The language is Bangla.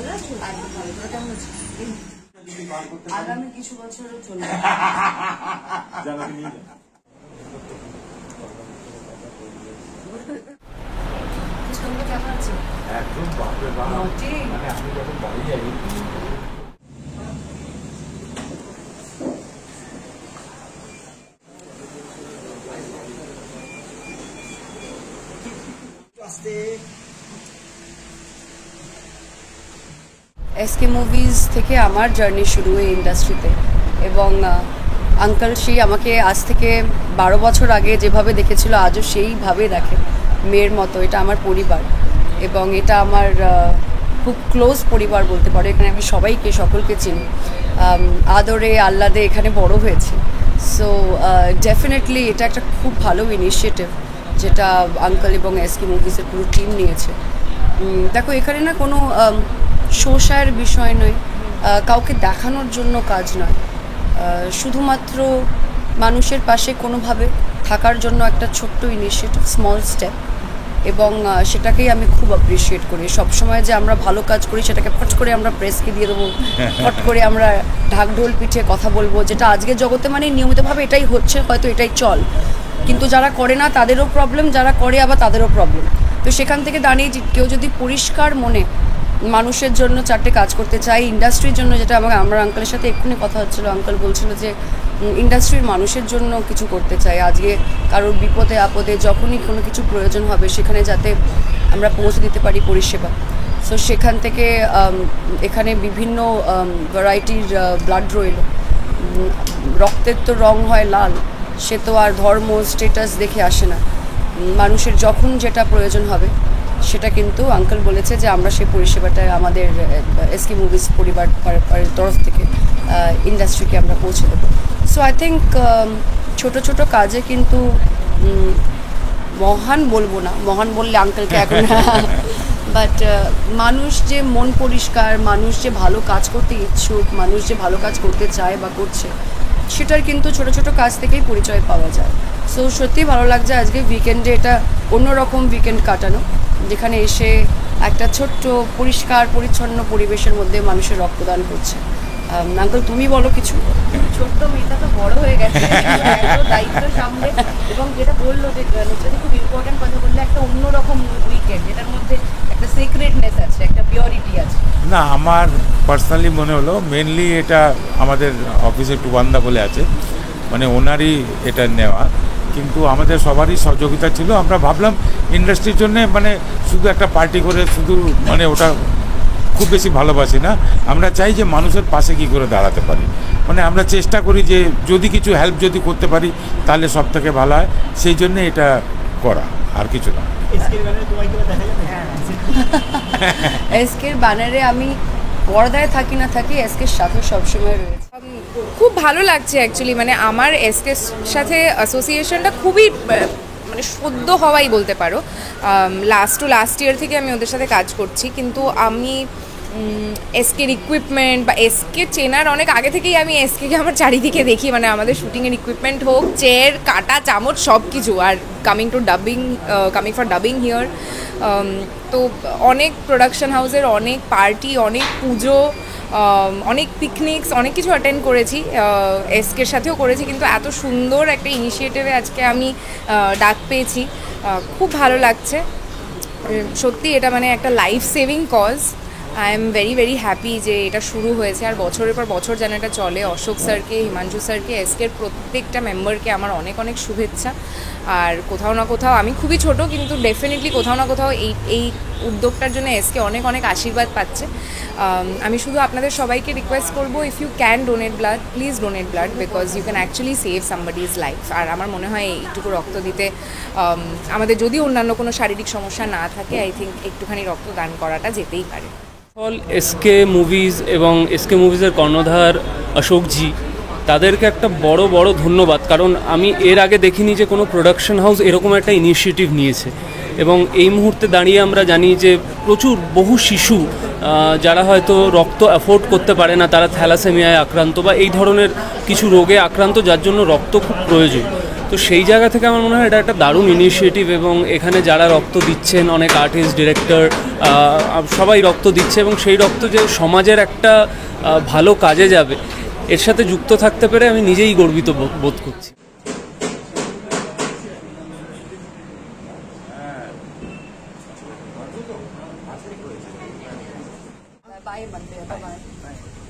না একদম ভালো। তোরা কেমন আছিস? আগামী কিছু বছরও চলবে। কেমন আছে? একদম বাপরে বাপ, মানে আমি যখন বাড়ি যাই এসকে মুভিজ থেকে আমার জার্নি শুরু এই ইন্ডাস্ট্রিতে, এবং আঙ্কেল সেই আমাকে আজ থেকে 12 বছর আগে যেভাবে দেখেছিল আজও সেইভাবে দেখে, মেয়ের মতো। এটা আমার পরিবার এবং এটা আমার খুব ক্লোজ পরিবার বলতে পারো। এখানে আমি সকলকে চিনি, আদরে আহ্লাদে এখানে বড় হয়েছি। সো ডেফিনেটলি এটা একটা খুব ভালো ইনিশিয়েটিভ যেটা আঙ্কেল এবং এসকে মুভিজের পুরো টিম নিয়েছে। দেখো, এখানে না কোনো শোষায়ের বিষয় নয়, কাউকে দেখানোর জন্য কাজ নয়, শুধুমাত্র মানুষের পাশে কোনোভাবে থাকার জন্য একটা ছোট্ট ইনিশিয়েটিভ, স্মল স্টেপ। এবং সেটাকেই আমি খুব অ্যাপ্রিসিয়েট করি। সবসময় যে আমরা ভালো কাজ করি সেটাকে ফট করে আমরা প্রেসকে দিয়ে দেবো, ফট করে আমরা ঢাকঢোল পিঠে কথা বলবো, যেটা আজকের জগতে মানে নিয়মিতভাবে এটাই হচ্ছে, হয়তো এটাই চল। কিন্তু যারা করে না তাদেরও প্রবলেম, যারা করে আবার তাদেরও প্রবলেম। তো সেখান থেকে দাঁড়িয়ে কেউ যদি পরিষ্কার মনে মানুষের জন্য 4টে কাজ করতে চাই, ইন্ডাস্ট্রির জন্য, যেটা আমার আঙ্কেলের সাথে এক্ষুনি কথা হচ্ছিলো, আঙ্কেল বলছিল যে ইন্ডাস্ট্রির মানুষের জন্য কিছু করতে চাই। আজকে কারোর বিপদে আপদে যখনই কোনো কিছু প্রয়োজন হবে সেখানে যাতে আমরা পৌঁছে দিতে পারি পরিষেবা। সো সেখান থেকে এখানে বিভিন্ন ভ্যারাইটির ব্লাড রইল। রক্তের তো রং হয় লাল, সে তো আর ধর্ম স্টেটাস দেখে আসে না। মানুষের যখন যেটা প্রয়োজন হবে সেটা কিন্তু আঙ্কেল বলেছে যে আমরা সেই পরিষেবাটা আমাদের এসকে মুভিজ পরিবারের তরফ থেকে ইন্ডাস্ট্রিকে আমরা পৌঁছে দেবো। সো আই থিঙ্ক ছোটো ছোটো কাজে কিন্তু মহান বলবো না, মহান বললে আঙ্কেলকে এখন, বাট মানুষ যে মন পরিষ্কার, মানুষ যে ভালো কাজ করতে ইচ্ছুক, মানুষ যে ভালো কাজ করতে চায় বা করছে, সেটার কিন্তু ছোটো ছোটো কাজ থেকেই পরিচয় পাওয়া যায়। সো সত্যিই ভালো লাগছে আজকে উইকেন্ডে এটা অন্যরকম উইকেন্ড কাটানো, যেখানে এসে একটা ছোট্ট পরিষ্কার পরিচ্ছন্ন পরিবেশের মধ্যে মানুষের রক্তদান করছে। আঙ্কেল তুমি বলো কিছু। ছোট্ট মেয়েটা তো বড় হয়ে গেছে, দায়িত্ব সামনে, এবং যেটা বললো যে খুব ইম্পর্টেন্ট কথা বললে, একটা অন্যরকম উইকেন্ড, যেটার মধ্যে একটা সিক্রেটনেস আছে, একটা পিওরিটি আছে। না, আমার পার্সোনালি মনে হলো মেনলি এটা আমাদের অফিসে টুবান্দা বলে আছে, মানে ওনারই এটা নেওয়া, কিন্তু আমাদের সবারই সহযোগিতা ছিল। আমরা ভাবলাম ইন্ডাস্ট্রির জন্যে মানে শুধু একটা পার্টি করে শুধু মানে ওটা খুব বেশি ভালোবাসি না। আমরা চাই যে মানুষের পাশে কী করে দাঁড়াতে পারি, মানে আমরা চেষ্টা করি যে যদি কিছু হেল্প যদি করতে পারি তাহলে সব থেকে ভালো হয়, সেই জন্যে এটা করা, আর কিছু না। এসকের ব্যানারে আমি পর্দায় থাকি না থাকি, এসকের সাথে সবসময় রয়েছে। খুব ভালো লাগছে অ্যাকচুয়ালি, মানে আমার এসকের সাথে অ্যাসোসিয়েশনটা খুবই মানে সদ্য হওয়াই বলতে পারো। লাস্ট ইয়ার থেকে আমি ওদের সাথে কাজ করছি, কিন্তু আমি এসকের ইকুইপমেন্ট বা এসকে চেনার অনেক আগে থেকেই আমি এসকে আমার চারিদিকে দেখি, মানে আমাদের শুটিংয়ের ইকুইপমেন্ট হোক, চেয়ার, কাটা, চামচ, সব কিছু। Are coming for dubbing here, তো অনেক প্রোডাকশন হাউসের অনেক পার্টি, অনেক পুজো, অনেক পিকনিকস, অনেক কিছু অ্যাটেন্ড করেছি, এসকের সাথেও করেছি, কিন্তু এত সুন্দর একটা ইনিশিয়েটিভে আজকে আমি ডাক পেয়েছি, খুব ভালো লাগছে সত্যি। এটা মানে একটা life saving cause. I am very very happy যে এটা শুরু হয়েছে, আর বছরের পর বছর যেন এটা চলে। অশোক স্যারকে, হিমাংশু স্যারকে, এসকের প্রত্যেকটা মেম্বারকে আমার অনেক অনেক শুভেচ্ছা। আর কোথাও না কোথাও, আমি খুবই ছোট কিন্তু ডেফিনেটলি কোথাও না কোথাও এই উদ্যোগটার জন্য এসকে অনেক অনেক আশীর্বাদ পাচ্ছে। আমি শুধু আপনাদের সবাইকে রিকোয়েস্ট করবো, if you can donate blood, please donate blood, because you can actually save somebody's life. আর আমার মনে হয় এইটুকু রক্ত দিতে, আমাদের যদি অন্যান্য কোনো শারীরিক সমস্যা না থাকে, আই থিঙ্ক একটুখানি রক্ত দান করাটা যেতেই পারে। এসকে মুভিজ এবং এসকে মুভিজের কর্ণধার অশোকজি, তাদেরকে একটা বড় বড় ধন্যবাদ, কারণ আমি এর আগে দেখিনি যে কোনো প্রোডাকশন হাউস এরকম একটা ইনিশিয়েটিভ নিয়েছে। এবং এই মুহূর্তে দাঁড়িয়ে আমরা জানি যে প্রচুর বহু শিশু যারা হয়তো রক্ত অ্যাফোর্ড করতে পারে না, তারা থ্যালাসেমিয়ায় আক্রান্ত বা এই ধরনের কিছু রোগে আক্রান্ত, যার জন্য রক্ত খুব প্রয়োজন। তো সেই জায়গা থেকে আমার মনে হয় এটা একটা দারুণ ইনিশিয়েটিভ, এবং এখানে যারা রক্ত দিচ্ছেন, অনেক আর্টিস্ট, ডিরেক্টর, সবাই রক্ত দিচ্ছে, এবং সেই রক্ত যে সমাজের একটা ভালো কাজে যাবে, এর সাথে যুক্ত থাকতে পেরে আমি নিজেই গর্বিত বোধ করছি। Bye, Monday. Bye-bye.